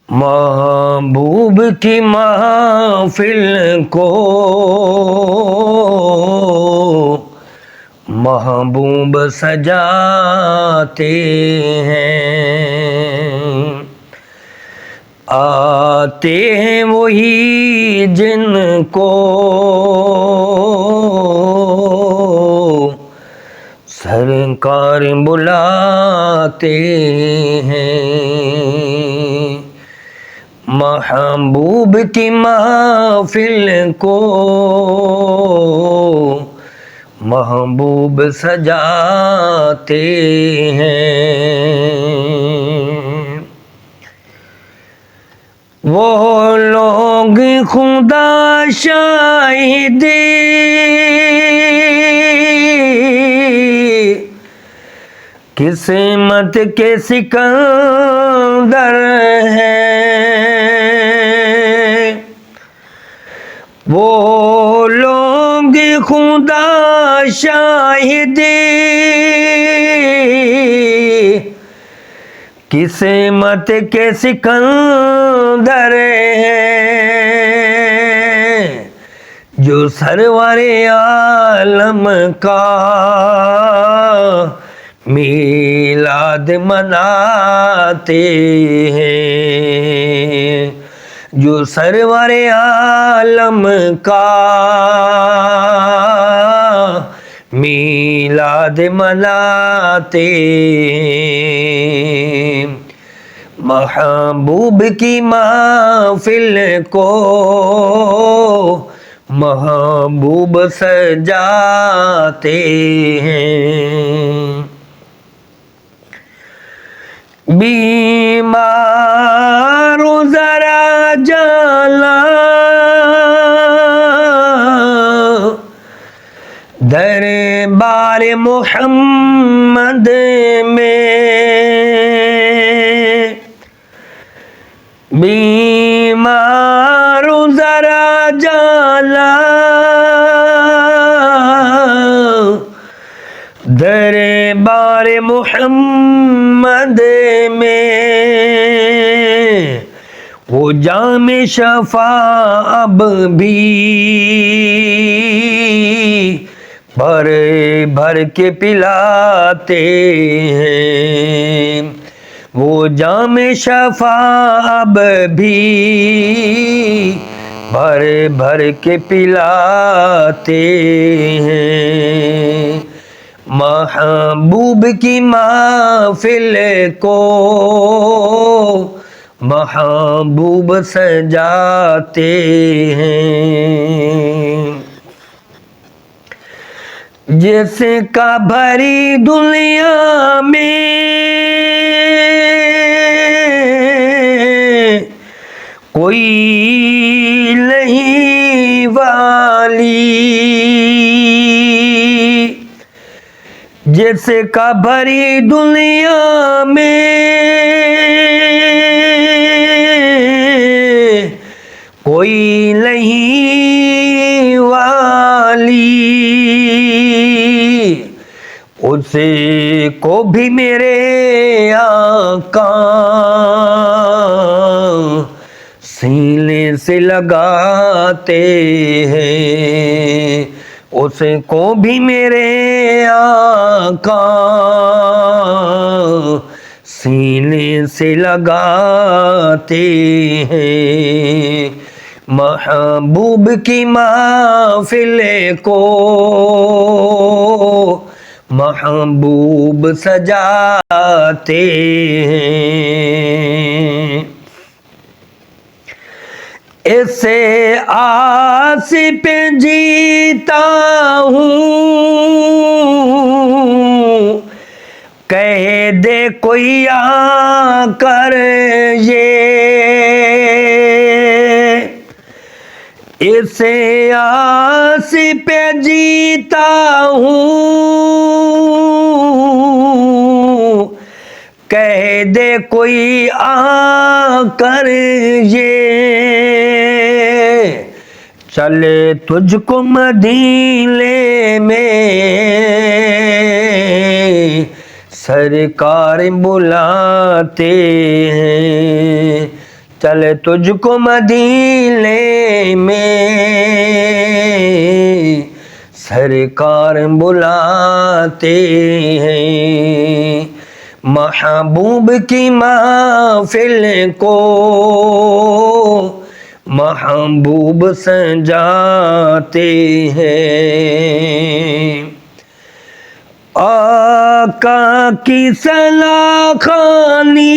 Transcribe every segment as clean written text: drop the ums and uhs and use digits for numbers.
محبوب کی محفل کو محبوب سجاتے ہیں، آتے ہیں وہی جن کو سرکار بلاتے ہیں۔ محبوب کی محفل کو محبوب سجاتے ہیں۔ وہ لوگ خدا شاہد قسمت کے سکندر ہیں، وہ لوگ خدا شاہد قسمت کے سکندر ہیں، جو سرور عالم کا میلاد مناتے ہیں، جو سرور عالم کا میلاد مناتے ہیں۔ محبوب کی محفل کو محبوب سجاتے ہیں۔ بیمار ذرا جالا دربار محمد میں، بیمار ذرا جالا دربار محمد میں، وہ جام شفا اب بھی بھر بھر کے پلاتے ہیں، وہ جام شفا اب بھی بھر بھر کے پلاتے ہیں۔ محبوب کی محفل کو محبوب سجاتے ہیں۔ جیسے کا بھری دنیا میں کوئی نہیں والی، جیسے کا بھری دنیا میں کوئی نہیں والی، اسے کو بھی میرے آقا سینے سے لگاتے ہیں، اس کو بھی میرے آقا سینے سے لگاتے ہیں۔ محبوب کی محفل کو محبوب سجاتے ہیں۔ اسے آس پہ جیتا ہوں، کہہ دے کوئی آ کر یہ، اسے آس پہ جیتا ہوں، کہہ دے کوئی آ کر یہ، چلے تجھ کو مدینے میں سرکار بلاتے ہیں، چلے تجھ کو مدینے میں سرکار بلاتے ہیں، محبوب کی محفل کو محبوب سجاتے ہیں، آقا کی صلاح خوانی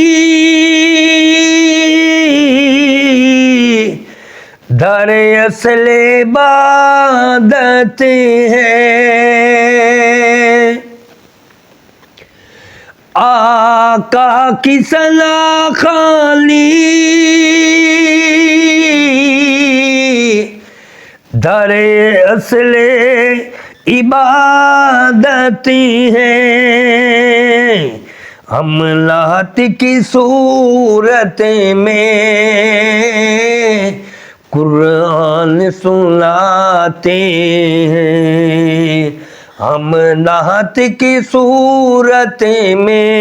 در اصل عبادت ہے، آقا کی صلاح خوانی در اصل عبادت ہے، ہم لات کی صورت میں قرآن سناتے ہیں، ہم نعت کی صورت میں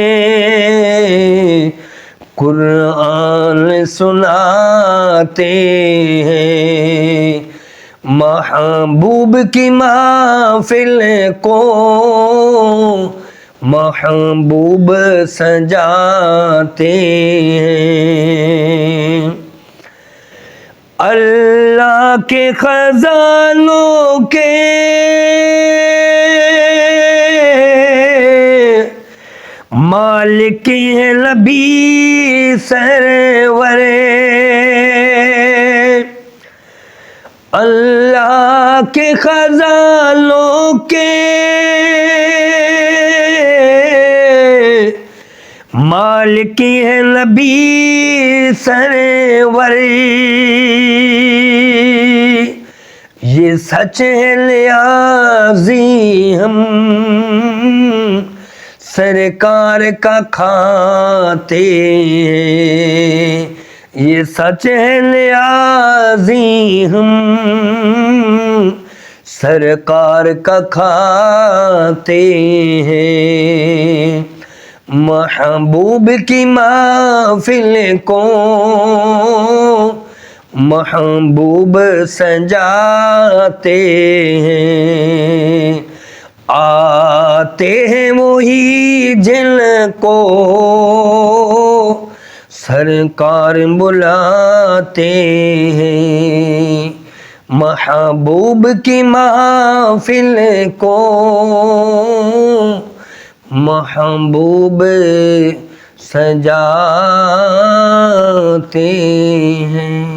قرآن سناتے ہیں، محبوب کی محفل کو محبوب سجاتے ہیں، اللہ کے خزانوں کے مالک ہیں نبی سرور، اللہ کے خزانوں کے مالک ہیں نبی سرور، یہ سچ ہے نیازی ہم سرکار کا کھاتے ہیں، یہ سچ ہے نیازی ہم سرکار کا کھاتے ہیں، محبوب کی محفل کو محبوب سجاتے ہیں، آتے ہیں وہی جن کو سرکار بلاتے ہیں، محبوب کی محفل کو محبوب سجاتے ہیں۔